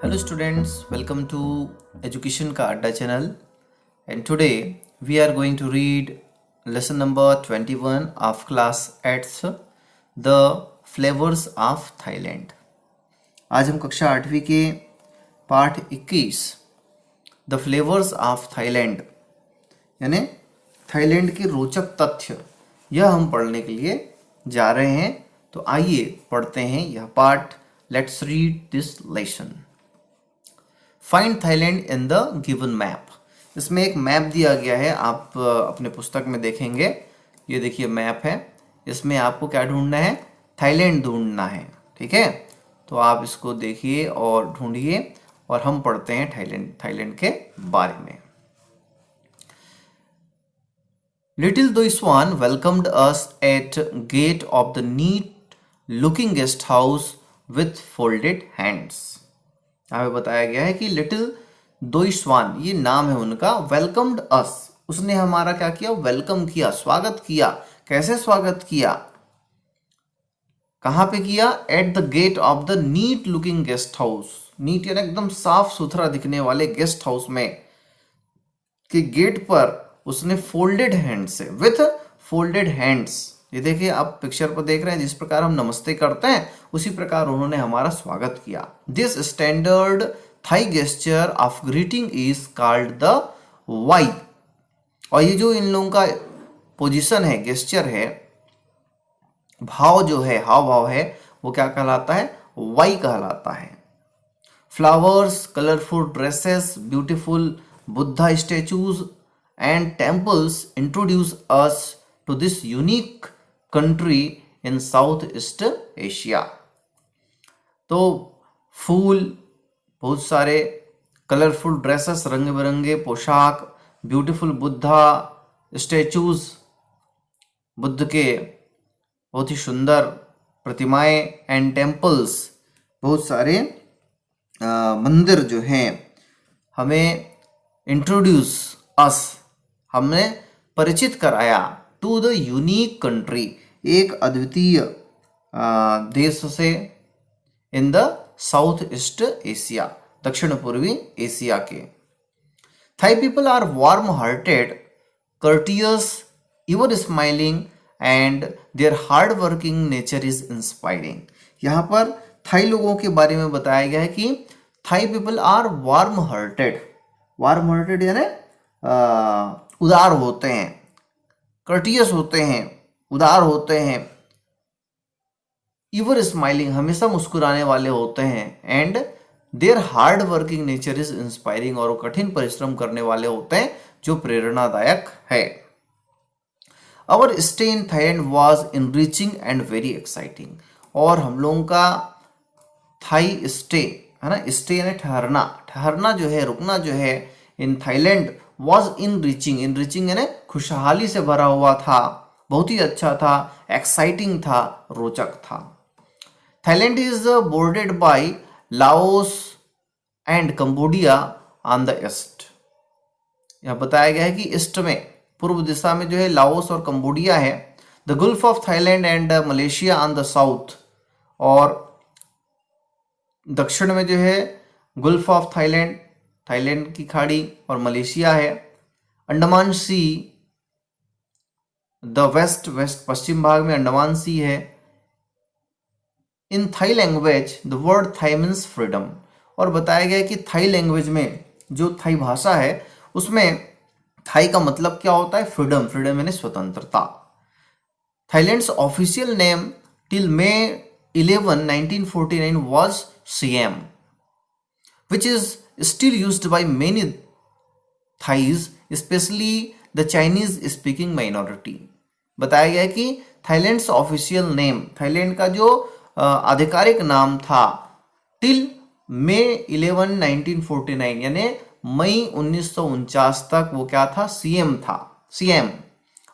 Hello students, welcome to Education Ka Adda channel, and today we are going to read lesson number 21 of class 8th, The Flavors of Thailand. आज हम कक्षा 8वीं के पाठ 21 the flavours of Thailand यानी Thailand के रोचक तथ्य यह हम पढ़ने के लिए जा रहे हैं। तो आइए पढ़ते हैं यह पाठ। Let's read this lesson. Find Thailand in the given map. इसमें एक मैप दिया गया है, आप अपने पुस्तक में देखेंगे। ये देखिए मैप है, इसमें आपको क्या ढूंढना है? थाईलैंड ढूंढना है। ठीक है, तो आप इसको देखिए और ढूंढिए और हम पढ़ते हैं थाईलैंड के बारे में। Little Doi Swan welcomed us at gate of the neat looking guest house with folded hands. हमें बताया गया है कि लिटिल दोई स्वान, ये नाम है उनका, वेलकम्ड अस, उसने हमारा क्या किया? वेलकम किया, स्वागत किया। कैसे स्वागत किया? कहां पे किया? At the gate of the neat looking guest house. Neat यानी एकदम साफ सुथरा दिखने वाले गेस्ट हाउस में के गेट पर उसने फोल्डेड हैंड से, विथ फोल्डेड हैंड्स, ये देखिए आप पिक्चर पर देख रहे हैं, जिस प्रकार हम नमस्ते करते हैं उसी प्रकार उन्होंने हमारा स्वागत किया। This standard Thai gesture of greeting is called the wai. और ये जो इन लोगों का पोजीशन है, गेस्चर है, भाव जो है, हाव भाव है, वो क्या कहलाता है? वाई कहलाता है। Flowers, colourful dresses, beautiful Buddha statues and temples introduce us to this unique country in Southeast Asia. तो फूल, बहुत सारे कलरफुल ड्रेसेस, रंग बिरंगे पोशाक, ब्यूटीफुल बुद्धा स्टैचूज, बुद्ध के बहुत ही सुंदर प्रतिमाएं, एंड टेम्पल्स, बहुत सारे मंदिर जो हैं, हमें इंट्रोड्यूस अस, हमने परिचित कराया, टू द यूनिक कंट्री, एक अद्वितीय देश से, in the South East Asia, दक्षिण पूर्वी एशिया के। Thai people are warm hearted, courteous, ever smiling and their hard working nature is inspiring. यहाँ पर थाई लोगों के बारे में बताया गया है कि Thai people are warm hearted. Warm hearted यानी उदार होते हैं, कर्टियस होते हैं, उदार होते हैं, इवर स्माइलिंग, हमेशा मुस्कुराने वाले होते हैं, and their hard working nature is inspiring, और वो कठिन परिश्रम करने वाले होते हैं जो प्रेरणादायक है। Our stay in Thailand was enriching and very exciting. और हम लोगों का थाई स्टे है ना, स्टे यानी ठहरना, ठहरना जो है, रुकना जो है, इन थाईलैंड वॉज इनरिचिंग, इनरिचिंग यानी खुशहाली से भरा हुआ था, बहुत ही अच्छा था, एक्साइटिंग था, रोचक था। Thailand is bordered by Laos and Cambodia on the east. यह बताया गया है कि ईस्ट में, पूर्व दिशा में जो है लाओस और कंबोडिया है। The Gulf of Thailand and Malaysia on the south, और दक्षिण में जो है गल्फ ऑफ थाईलैंड, थाईलैंड की खाड़ी, और मलेशिया है। Andaman sea, the west, west पश्चिम भाग में अंडमान सी है। In Thai language the word Thai means freedom. और बताया गया है कि थाई लैंग्वेज में, जो थाई भाषा है, उसमें थाई का मतलब क्या होता है? फ्रीडम, फ्रीडम यानी स्वतंत्रता। थाईलैंड्स official name till May 11, 1949 was Siam, which is still used by many Thais, especially the Chinese speaking minority. बताया गया है कि थाईलैंड्स ऑफिशियल नेम, थाईलैंड का जो आधिकारिक नाम था, टिल May 11, 1949 यानी मई 1949 तक वो क्या था? सीएम था, सीएम।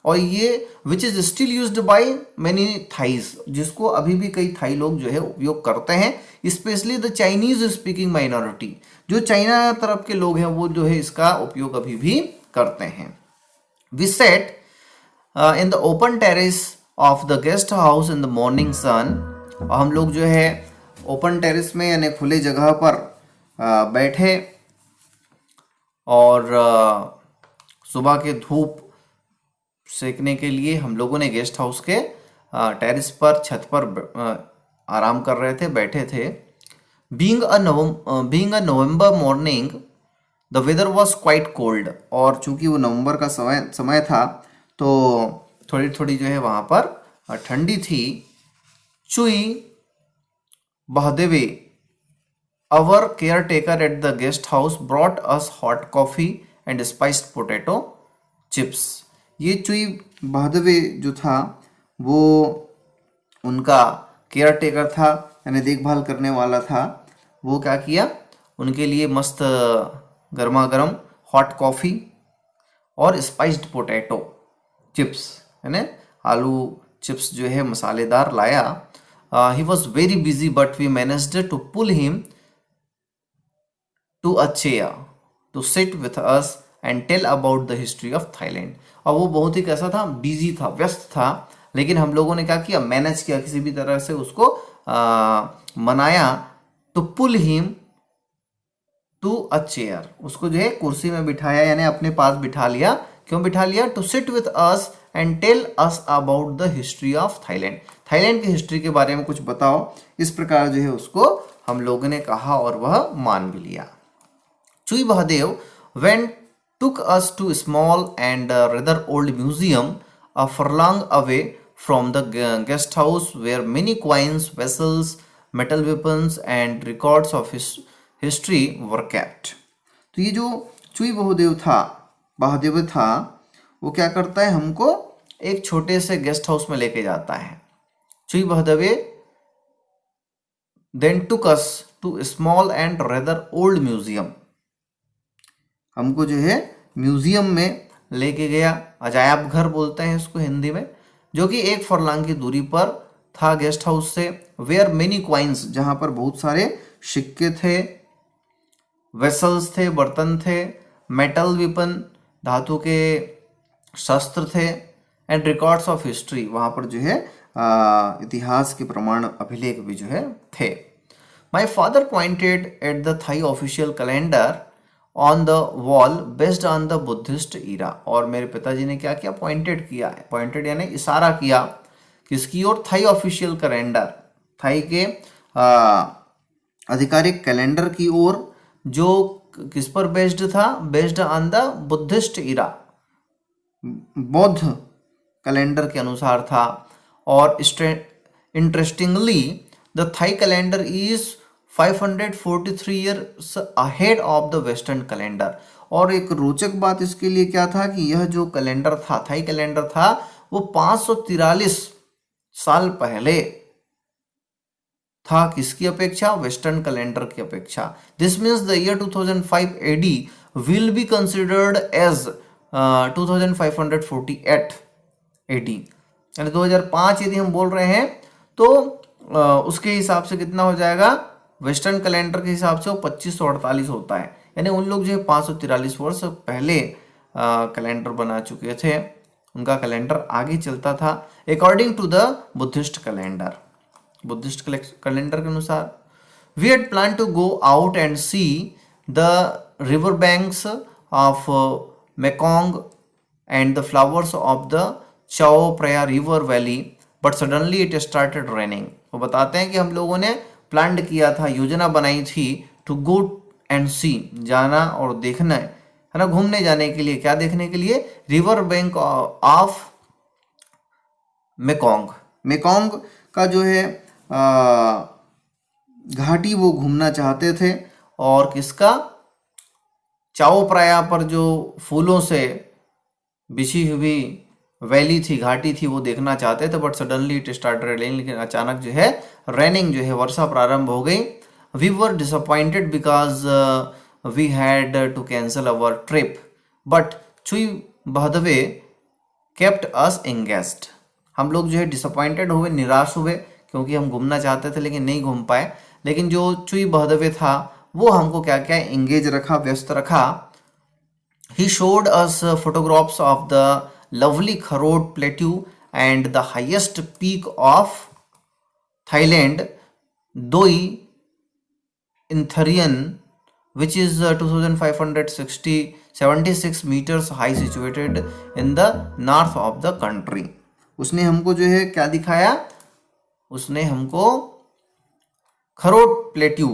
और ये which is still used by many thighs, जिसको अभी भी कई थाई लोग जो है उपयोग करते हैं, specially the Chinese speaking minority, जो चाइना तरफ के लोग हैं वो जो है इसका उपयोग अभी भी करते हैं। We sat in the open terrace of the guest house in the morning sun. हम लोग जो है ओपन टेरेस में यानी खुले जगह पर बैठे और सुबह के धूप सेकने के लिए हम लोगों ने गेस्ट हाउस के टेरेस पर, छत पर आराम कर रहे थे, बैठे थे। Being a November morning the weather was quite cold, और चूंकि वो नवंबर का समय था तो थोड़ी थोड़ी जो है वहाँ पर ठंडी थी। चुई बहदेवे, our caretaker at the guest house, brought us hot coffee and spiced potato chips। ये चुई बहदेवे जो था वो उनका केयर टेकर था, यानी देखभाल करने वाला था। वो क्या किया, उनके लिए मस्त गर्मा गर्म हॉट कॉफ़ी और स्पाइस्ड पोटैटो चिप्स, है ना, आलू चिप्स जो है मसालेदार लाया। He was very busy but we managed to pull him to a chair to sit with us and tell about the history of Thailand. और वो बहुत ही कैसा था, बिजी था, व्यस्त था, लेकिन हम लोगों ने क्या किया, मैनेज किया, किसी भी तरह से उसको मनाया। To pull him to a chair, उसको जो है कुर्सी में बिठाया, यानी अपने पास बिठा लिया। क्यों बिठा लिया, to sit with us and tell us about the history of Thailand, Thailand की हिस्ट्री के बारे में कुछ बताओ। इस प्रकार जो है उसको हम लोगों ने कहा और वह मान भी लिया। चुई बहदेव went took us to a small and rather old museum a furlong away from the guest house where many coins, vessels, metal weapons and records of his history were kept। तो ये जो चुई बहदेव था वो क्या करता है, हमको एक छोटे से गेस्ट हाउस में लेके जाता है। चुई बहदेवे then took us to a small and rather old museum, हमको जो है म्यूजियम में लेके गया, अजायब घर बोलते हैं इसको हिंदी में, जो कि एक फरलांग की दूरी पर था गेस्ट हाउस से। वेयर मेनी क्वाइंस, जहाँ पर बहुत सारे सिक्के थे, वेसल्स थे, बर्तन थे, मेटल वेपन, धातु के शस्त्र थे, एंड रिकॉर्ड्स ऑफ हिस्ट्री, वहाँ पर जो है इतिहास के प्रमाण अभिलेख भी जो है थे। My father pointed at the Thai official calendar on the wall based on the Buddhist era, और मेरे पिताजी ने क्या किया, पॉइंटेड किया है, पॉइंटेड यानी इशारा किया किसकी ओर, थाई ऑफिशियल कैलेंडर, थाई के आधिकारिक कैलेंडर की ओर, जो किस पर बेस्ड था, based on the Buddhist era, बौद्ध कैलेंडर के अनुसार था। और interestingly the Thai calendar is 543 years ahead of the western calendar. और एक रोचक बात इसके लिए क्या था कि यह जो कैलेंडर था, थाई कैलेंडर था, वो 543 साल पहले था किसकी अपेक्षा, वेस्टर्न कैलेंडर की अपेक्षा। This means the year 2005 AD will be considered as 2548 AD, यानी 2005 यदि हम बोल रहे हैं तो उसके हिसाब से कितना हो जाएगा, वेस्टर्न कैलेंडर के हिसाब से वो 2548 होता है, यानी उन लोग जो है 543 वर्ष पहले कैलेंडर बना चुके थे, उनका कैलेंडर आगे चलता था according to the Buddhist calendar, Buddhist calendar के अनुसार। We had plan to go out and see the river banks of Mekong and the flowers of the Chao Phraya river valley, but suddenly it started raining. वो बताते हैं कि हम लोगों ने plan किया था, योजना बनाई थी, टू गो एंड सी, जाना और देखना है ना, घूमने जाने के लिए, क्या देखने के लिए, river bank of Mekong, Mekong का जो है घाटी वो घूमना चाहते थे, और किसका, चाओ प्राया पर जो फूलों से बिछी हुई वैली थी, घाटी थी, वो देखना चाहते थे। But suddenly it start raining, लेकिन अचानक जो है रेनिंग जो है, वर्षा प्रारंभ हो गई। We were disappointed because we had to cancel our trip, but Chui Bahdeve kept us engaged. हम लोग जो है डिसअपॉइंटेड हुए, निराश हुए, क्योंकि हम घूमना चाहते थे लेकिन नहीं घूम पाए। लेकिन जो चुई बहदेवे था वो हमको क्या क्या एंगेज रखा, व्यस्त रखा। He showed us photographs of the lovely Kharod plateau and the highest peak of Thailand, Doi Intharian, which is 2576 meters high, situated in the north of the country. उसने हमको जो है क्या दिखाया, उसने हमको खरोट प्लेट्यू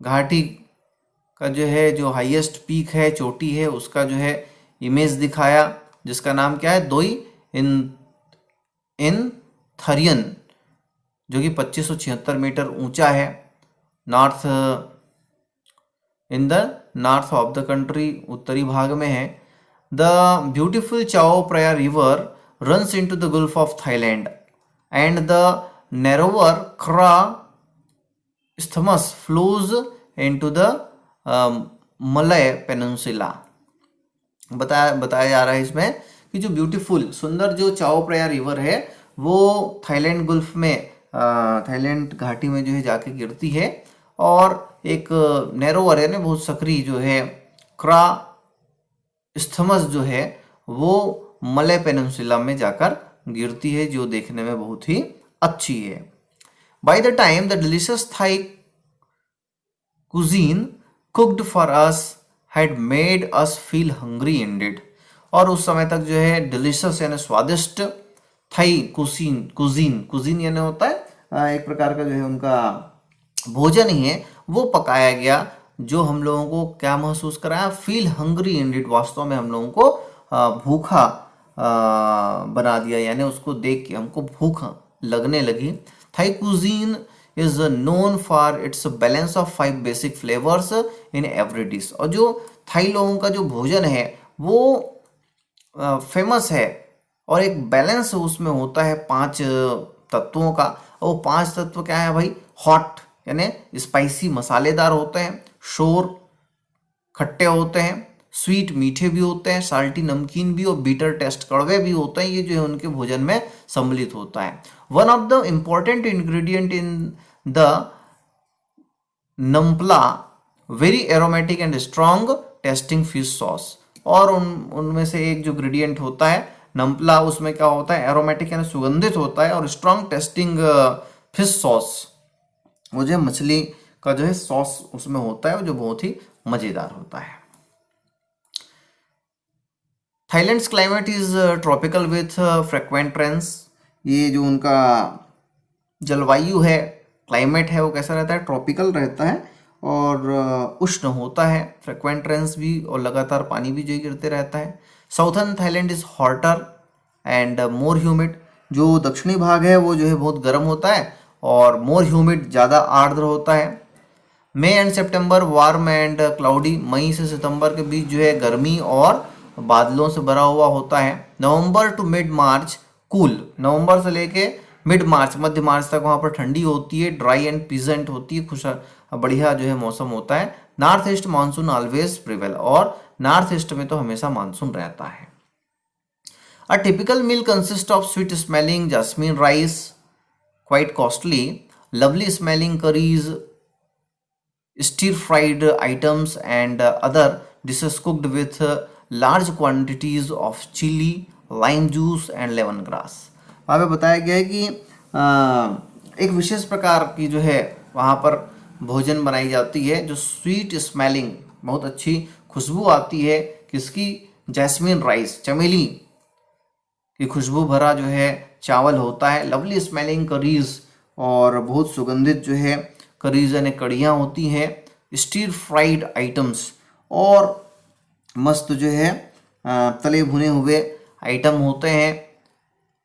घाटी का जो है जो हाईएस्ट पीक है, चोटी है, उसका जो है इमेज दिखाया, जिसका नाम क्या है, दोई इन थरियन, जो कि 2576 मीटर ऊंचा है, north in the north of the country, उत्तरी भाग में है. The beautiful Chao Phraya river runs into the Gulf of Thailand and the narrower Kra isthmus flows into the Malay peninsula. बताया जा रहा है इसमें कि जो ब्यूटीफुल सुंदर जो चाओ प्राया रिवर है वो थाईलैंड गुल्फ में, थाईलैंड घाटी में जो है जाके गिरती है, और एक नैरोवर यानी बहुत सक्रिय जो है क्रा इस्थमस जो है वो मलय पेनिनसुला में जाकर गिरती है, जो देखने में बहुत ही अच्छी है. By the time the delicious Thai cuisine cooked for us had made us feel hungry indeed. और उस समय तक जो है डिलीशियस यानी स्वादिष्ट थाई कुजीन यानी होता है एक प्रकार का जो है उनका भोजन ही है, वो पकाया गया, जो हम लोगों को क्या महसूस कराया, फील हंग्री इंडिड, वास्तव में हम लोगों को भूखा बना दिया, यानी उसको देख के हमको भूख लगने लगी. Thai cuisine is known for its balance of 5 basic flavors in every dish. और जो थाई लोगों का जो भोजन है वो फेमस है, और एक बैलेंस उसमें होता है 5 तत्वों का. और 5 तत्व क्या है भाई, हॉट यानी स्पाइसी मसालेदार होते हैं, शोर खट्टे होते हैं, स्वीट मीठे भी होते हैं, साल्टी नमकीन भी, और बीटर टेस्ट कड़वे भी होते हैं. ये जो है उनके भोजन में सम्मिलित होता है. One of the important ingredient in the nam pla very aromatic and strong tasting fish sauce. और उनमें से एक जो इंग्रेडिएंट होता है नम्पला, उसमें क्या होता है, एरोमेटिक यानी सुगंधित होता है, और स्ट्रॉन्ग टेस्टिंग फिश सॉस, वो जो मछली का जो है सॉस उसमें होता है, जो बहुत ही मजेदार होता है. Thailand's climate is tropical with frequent rains. ये जो उनका जलवायु है, क्लाइमेट है, वो कैसा रहता है, ट्रॉपिकल रहता है, और उष्ण होता है, फ्रिक्वेंट रेन्स भी, और लगातार पानी भी जो गिरते रहता है. Southern Thailand is hotter and more humid. जो दक्षिणी भाग है वो जो है बहुत गर्म होता है, और मोर ह्यूमिड, ज़्यादा आर्द्र होता है. May and September warm and cloudy. मई से सितंबर के बीच जो है गर्मी और बादलों से भरा हुआ होता है. नवंबर टू मिड मार्च कूल. नवंबर से लेके मिड मार्च, मध्य मार्च तक वहाँ पर ठंडी होती है, ड्राई एंड प्लीजेंट होती है, खुश बढ़िया जो है मौसम होता है. North east monsoon always prevail. और नॉर्थ ईस्ट में तो हमेशा मानसून रहता है. A typical meal consist of sweet smelling jasmine rice, quite costly, lovely smelling curries, stir fried items and other dishes cooked with large quantities of chili, lime juice and lemongrass. वहाँ पे बताया गया है कि एक विशेष प्रकार की जो है वहाँ पर भोजन बनाई जाती है, जो स्वीट स्मेलिंग, बहुत अच्छी खुशबू आती है, किसकी, जैस्मिन राइस, चमेली की खुशबू भरा जो है चावल होता है. लवली स्मेलिंग करीज, और बहुत सुगंधित जो है करीज यानी कड़ियाँ होती हैं. स्टीर फ्राइड आइटम्स, और मस्त जो है तले भुने हुए आइटम होते हैं.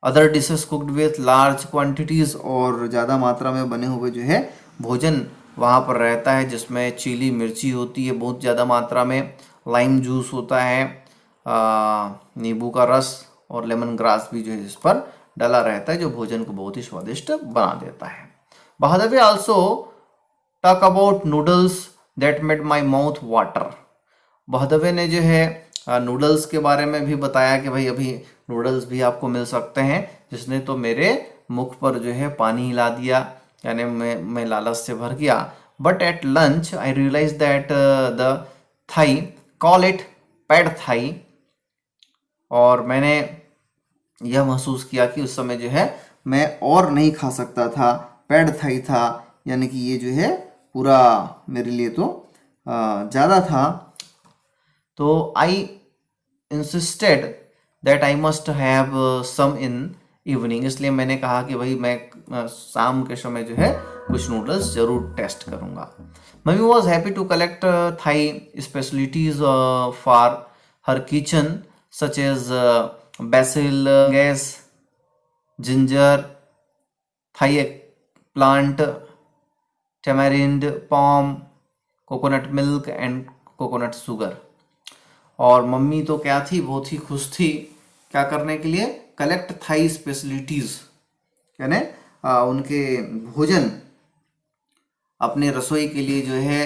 Other dishes cooked with large quantities, और ज़्यादा मात्रा में बने हुए जो है भोजन वहाँ पर रहता है, जिसमें चिली मिर्ची होती है बहुत ज़्यादा मात्रा में, लाइम जूस होता है, नींबू का रस, और लेमन ग्रास भी जो है इस पर डला रहता है, जो भोजन को बहुत ही स्वादिष्ट बना देता है. Bahdeve also talk about noodles that made my mouth water. Bahdeve ने जो है नूडल्स के बारे में भी बताया कि भाई अभी नूडल्स भी आपको मिल सकते हैं, जिसने तो मेरे मुख पर जो है पानी हिला दिया, यानी मैं लालच से भर गया. But at lunch I realize that the Thai call it pad Thai. और मैंने यह महसूस किया कि उस समय जो है मैं और नहीं खा सकता था, पैड थाई था, यानी कि ये जो है पूरा मेरे लिए तो ज़्यादा था, तो I insisted that I must have some in evening, इसलिए मैंने कहा कि भाई मैं शाम के समय जो है कुछ नूडल्स जरूर टेस्ट करूँगा। Mummy was happy to collect Thai specialities for her kitchen such as basil, gas, ginger, Thai plant, tamarind, palm, coconut milk and coconut sugar. और मम्मी तो क्या थी, बहुत ही खुश थी क्या करने के लिए, कलेक्ट थाई स्पेशलिटीज, यानी उनके भोजन, अपने रसोई के लिए जो है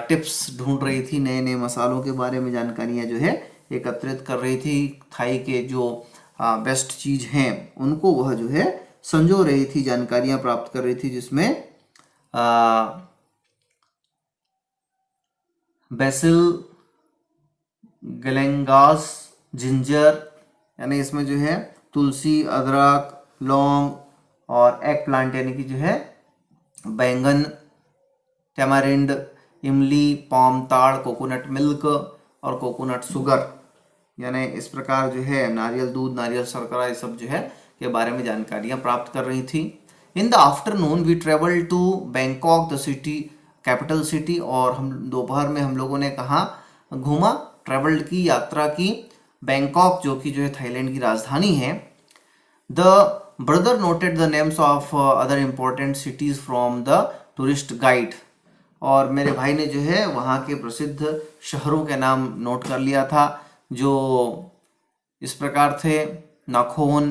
टिप्स ढूंढ रही थी, नए नए मसालों के बारे में जानकारियां जो है एकत्रित कर रही थी, थाई के जो बेस्ट चीज़ हैं उनको वह जो है संजो रही थी, जानकारियां प्राप्त कर रही थी, जिसमें बेसिल, गलेंगास, जिंजर, यानी इसमें जो है तुलसी, अदरक, लौंग और एग प्लांट यानी कि जो है बैंगन, टैमारिंड, इमली, पाम ताड़, कोकोनट मिल्क और कोकोनट शुगर, यानी इस प्रकार जो है नारियल दूध, नारियल शर्करा, ये सब जो है के बारे में जानकारियां प्राप्त कर रही थी। In the afternoon we travel to Bangkok the city, capital city, और हम दोपहर में हम लोगों ने कहा घूमा, ट्रेवल की, यात्रा की, बैंकॉक जो कि जो है थाईलैंड की राजधानी है। The brother noted the names of other important cities from the tourist guide, और मेरे भाई ने जो है वहाँ के प्रसिद्ध शहरों के नाम नोट कर लिया था, जो इस प्रकार थे: नाखोन,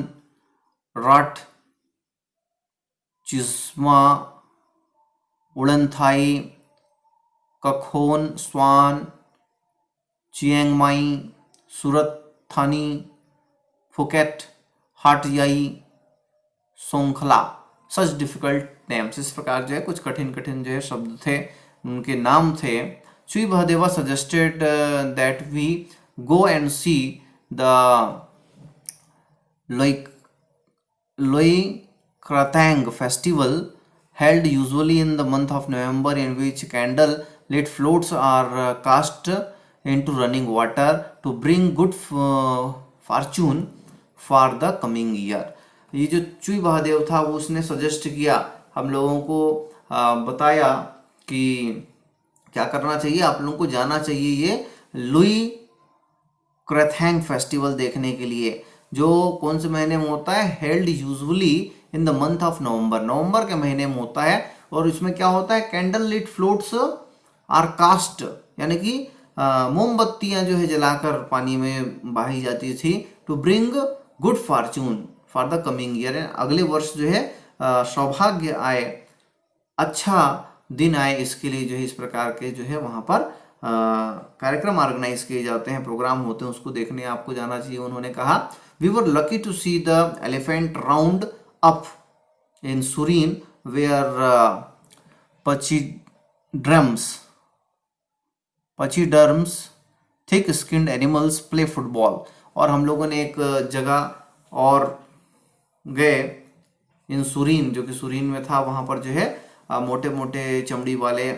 रट, चिस्मा, उड़नथाई, कखोन, स्वान, चियांग माई, सूरत थानी, फुकेट, हाटयाई, सोंखला, सच डिफिकल्ट नेम्स। इस प्रकार जो है कुछ कठिन कठिन जो है शब्द थे, उनके नाम थे। Chui Bahdeva suggested that we go and see the Loi Krathang festival held usually in the month of November, in which candle lit floats are cast into running water to bring good fortune for the coming year। ये जो चुई महादेव था वो उसने suggest किया, हम लोगों को बताया कि क्या करना चाहिए, आप लोगों को जाना चाहिए ये लुई क्रथैंग फेस्टिवल देखने के लिए, जो कौन से महीने में होता है, held usually in the month of November, नवंबर के महीने में होता है। और इसमें क्या होता है, candle lit floats are cast, यानी कि मोमबत्तियां जो है जलाकर पानी में बहाई जाती थी, to bring good fortune for the coming year, अगले वर्ष जो है सौभाग्य आए, अच्छा दिन आए, इसके लिए जो है इस प्रकार के जो है वहाँ पर कार्यक्रम ऑर्गेनाइज किए जाते हैं, प्रोग्राम होते हैं, उसको देखने आपको जाना चाहिए। उन्होंने कहा we were lucky to see the elephant round up in Surin where pachyderms thick skinned animals play football. और हम लोगों ने एक जगह और गए इन सुरीन, जो कि सुरीन में था, वहाँ पर जो है मोटे मोटे चमड़ी वाले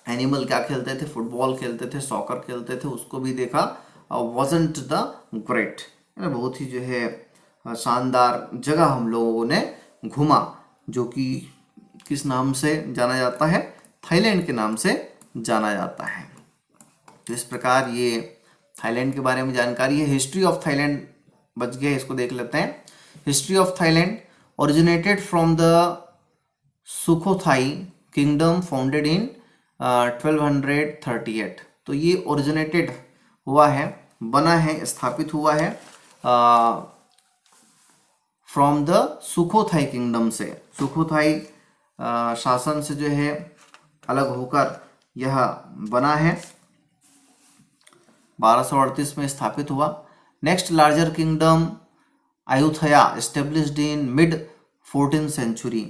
एनिमल क्या खेलते थे, फुटबॉल खेलते थे, सॉकर खेलते थे, उसको भी देखा। वॉजंट द ग्रेट, बहुत ही जो है शानदार जगह हम लोगों ने घूमा, जो कि किस नाम से जाना जाता है, थाईलैंड के नाम से जाना जाता है। तो इस प्रकार ये थाईलैंड के बारे में जानकारी है। हिस्ट्री ऑफ थाईलैंड बच गया, इसको देख लेते हैं। History of Thailand originated from the Sukhothai kingdom founded in 1238। तो ये ओरिजिनेटेड हुआ है, बना है, स्थापित हुआ है फ्रॉम द सुखोथाई किंगडम से, सुखोथाई शासन से जो है अलग होकर यह बना है, 1238 में स्थापित हुआ। Next larger kingdom Ayutthaya established in mid 14th century,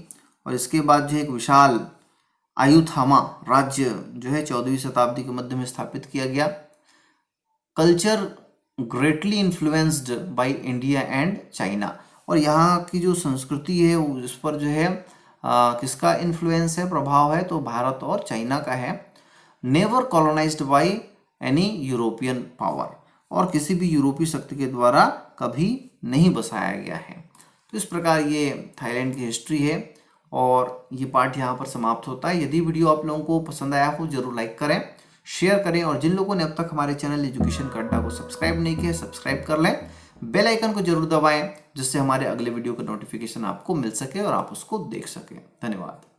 और इसके बाद जो एक विशाल आयुथामा राज्य जो है 14वीं शताब्दी के मध्य में स्थापित किया गया। Culture greatly influenced by India and China, और यहाँ की जो संस्कृति है उस पर जो है किसका इन्फ्लुएंस है, प्रभाव है, तो भारत और चाइना का है। Never colonised by any European power, और किसी भी यूरोपीय शक्ति के द्वारा कभी नहीं बसाया गया है। तो इस प्रकार ये थाईलैंड की हिस्ट्री है और ये पार्ट यहाँ पर समाप्त होता है। यदि वीडियो आप लोगों को पसंद आया हो जरूर लाइक करें, शेयर करें, और जिन लोगों ने अब तक हमारे चैनल एजुकेशन का अड्डा को सब्सक्राइब नहीं किया सब्सक्राइब कर लें, बेल आइकन को जरूर दबाएं जिससे हमारे अगले वीडियो का नोटिफिकेशन आपको मिल सके और आप उसको देख सकें। धन्यवाद।